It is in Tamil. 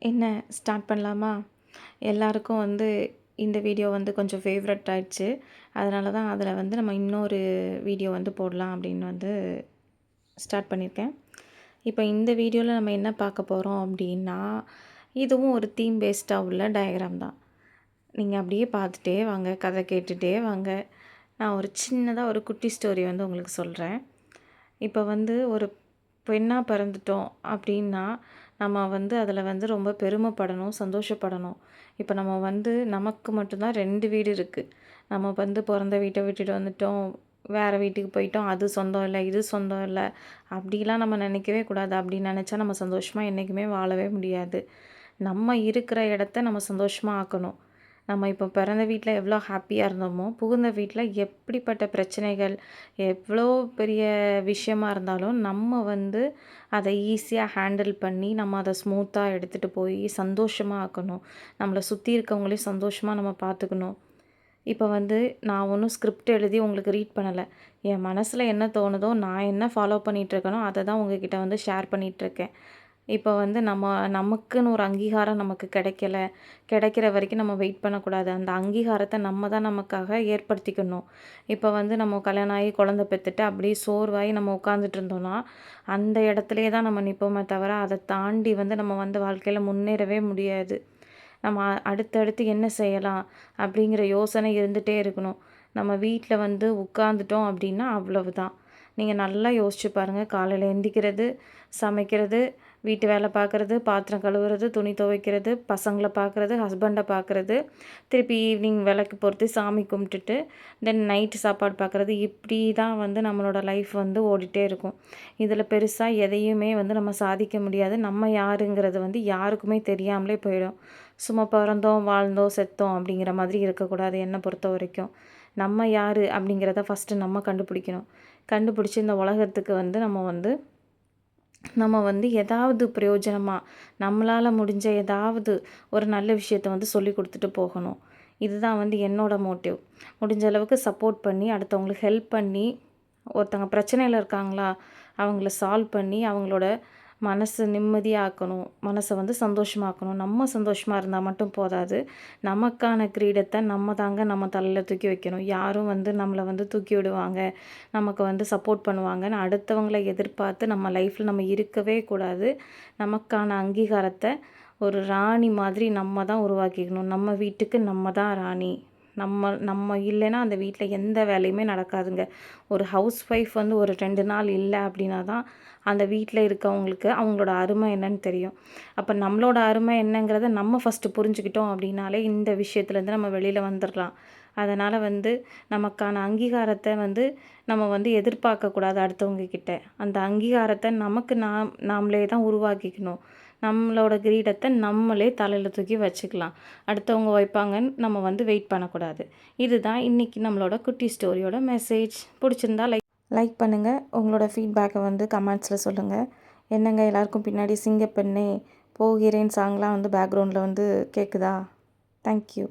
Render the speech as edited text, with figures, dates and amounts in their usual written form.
என்ன ஸ்டார்ட் பண்ணலாமா? எல்லாருக்கும் இந்த வீடியோ கொஞ்சம் ஃபேவரட் ஆயிடுச்சு. அதனால தான் அதில நம்ம இன்னொரு வீடியோ போடலாம் அப்படின்னு ஸ்டார்ட் பண்ணியிருக்கேன். இப்போ இந்த வீடியோல நம்ம என்ன பார்க்க போறோம் அப்படின்னா, இதுவும் ஒரு தீம் பேஸ்டா உள்ள டயகிராம் தான். நீங்க அப்படியே பார்த்துட்டே வாங்க, கதை கேட்டுட்டே வாங்க. நான் ஒரு சின்னதா ஒரு குட்டி ஸ்டோரி உங்களுக்கு சொல்றேன். இப்போ ஒரு பெண்ணா பிறந்துட்டோம் அப்படின்னா, நம்ம அதில ரொம்ப பெருமைப்படணும், சந்தோஷப்படணும். இப்போ நம்ம நமக்கு மட்டும் தான் 2 வீடு இருக்கு. நம்ம பொறந்த வீட்ட விட்டுட்டு வந்துட்டோம், வேற வீட்டுக்கு போயிட்டோம். அது சொந்தம் இல்ல, இது சொந்தம் இல்ல. அப்படிலாம் நம்ம நினைக்கவே கூடாது. அப்படி நினைச்சா நம்ம சந்தோஷமா என்னைக்குமே வாழவே முடியாது. நம்ம இருக்கிற இடத்த நம்ம சந்தோஷமா ஆக்கணும். நம்ம இப்போ பிறந்த வீட்ல எவ்வளோ ஹாப்பியா இருந்தோமோ, புகுந்த வீட்ல எப்படிப்பட்ட பிரச்சனைகள், எவ்வளோ பெரிய விஷயமா இருந்தாலும், நம்ம அத ஈஸியா ஹேண்டில் பண்ணி, நம்ம அத ஸ்மூத்தா எடுத்துட்டு போய் சந்தோஷமா ஆக்கணும். நம்மள சுத்தி இருக்கவங்களையும் சந்தோஷமா நம்ம பார்த்துக்கணும். இப்போ நான் ஒன்றும் ஸ்கிரிப்ட் எழுதி உங்களுக்கு ரீட் பண்ணல. என் மனசுல என்ன தோணுதோ, நான் என்ன ஃபாலோ பண்ணிட்டுருக்கேனோ, அத தான் உங்ககிட்ட ஷேர் பண்ணிட்டுருக்கேன். இப்போ நமக்குன்னு ஒரு அங்கீகாரம் நமக்கு கிடைக்கல. கிடைக்கிற வரைக்கும் நம்ம வெயிட் பண்ணக்கூடாது. அந்த அங்கீகாரத்த நம்ம தான் நமக்காக ஏற்படுத்திக்கணும். இப்போ நம்ம கல்யாணம் ஆகி குழந்தை பெத்துட்டு அப்படியே சோர்வாகி நம்ம உட்காந்துட்டு இருந்தோம்னா, அந்த இடத்துலயே தான் நம்ம நிப்போமே தவிர, அத தாண்டி நம்ம வாழ்க்கையில முன்னேறவே முடியாது. நம்ம அடுத்தடுத்து என்ன செய்யலாம் அப்படிங்கிற யோசனை இருந்துகிட்டே இருக்கணும். நம்ம வீட்ல உட்காந்துட்டோம் அப்படின்னா அவ்வளவுதான். நீங்க நல்லா யோசிச்சு பாருங்க. காலையில எந்திரிக்கிறது, சமைக்கிறது, வீட்டு வேலை பார்க்குறது, பாத்திரம் கழுவுறது, துணி துவைக்கிறது, பசங்கள பார்க்குறது, ஹஸ்பண்ட பார்க்குறது, திருப்பி ஈவினிங் விளக்கு பொருத்தி சாமி கும்பிட்டுட்டு, தென் நைட்டு சாப்பாடு பார்க்குறது, இப்படி தான் நம்மளோட லைஃப் ஓடிட்டே இருக்கும். இதில் பெருசா எதையுமே நம்ம சாதிக்க முடியாது. நம்ம யாருங்கிறது யாருக்குமே தெரியாமலே போயிடும். சும்மா பிறந்தோம், வாழ்ந்தோம், செத்தோம் அப்படிங்கிற மாதிரி இருக்கக்கூடாது என்னை பொறுத்த வரைக்கும். நம்ம யார் அப்படிங்கிறத ஃபஸ்ட்டு நம்ம கண்டுபிடிக்கணும். கண்டுபிடிச்சி இந்த உலகத்துக்கு நம்ம ஏதாவது பிரயோஜனமா, நம்மளால முடிஞ்ச ஏதாவது ஒரு நல்ல விஷயத்த சொல்லிக் குடுத்துட்டு போகணும். இதுதான் என்னோட மோட்டிவ். முடிஞ்ச அளவுக்கு சப்போர்ட் பண்ணி, அடுத்தவங்களுக்கு ஹெல்ப் பண்ணி, ஒருத்தவங்க பிரச்சனையில இருக்காங்களா, அவங்கள சால்வ் பண்ணி, அவங்களோட மனசு நிம்மதியாக்கணும். மனச சந்தோஷமாக்கணும். நம்ம சந்தோஷமா இருந்தா மட்டும் போதாது. நமக்கான கிரீடத்த நம்ம தாங்க நம்ம தலையில தூக்கி வைக்கணும். யாரும் நம்மள தூக்கி விடுவாங்க, நமக்கு சப்போர்ட் பண்ணுவாங்கன்னு அடுத்தவங்கள எதிர்பார்த்து நம்ம லைஃப்ல நம்ம இருக்கவே கூடாது. நமக்கான அங்கீகாரத்த ஒரு ராணி மாதிரி நம்ம தான் உருவாக்கிக்கணும். நம்ம வீட்டுக்கு நம்ம தான் ராணி. நம்ம இல்லைன்னா அந்த வீட்ல எந்த வேலையுமே நடக்காதுங்க. ஒரு ஹவுஸ் ஒய்ஃப் ஒரு 2 நாள் இல்ல அப்படின்னா தான் அந்த வீட்ல இருக்கவங்களுக்கு அவங்களோட அருமை என்னன்னு தெரியும். அப்ப நம்மளோட அருமை என்னங்கிறத நம்ம ஃபஸ்ட்டு புரிஞ்சுக்கிட்டோம் அப்படின்னாலே இந்த விஷயத்துலேருந்து நம்ம வெளியில வந்துரலாம். அதனால நமக்கான அங்கீகாரத்த நம்ம எதிர்பார்க்கக்கூடாது அடுத்தவங்க கிட்ட. அந்த அங்கீகாரத்த நமக்கு நாமளே தான் உருவாக்கிக்கணும். நம்மளோட கிரீடத்த நம்மளே தலையில தூக்கி வச்சுக்கலாம். அடுத்தவங்க வைப்பாங்கன்னு நம்ம வெயிட் பண்ணக்கூடாது. இதுதான் இன்னைக்கு நம்மளோட குட்டி ஸ்டோரியோட மெசேஜ். பிடிச்சிருந்தா லைக் பண்ணுங்கள். உங்களோட ஃபீட்பேக்கை கமெண்ட்ஸ்ல சொல்லுங்கள். என்னங்க எல்லாருக்கும் பின்னாடி சிங்கப்பெண்ணே போகிறேன் சாங்லாம் பேக்ரவுண்டில் கேட்குதா? தேங்க்யூ.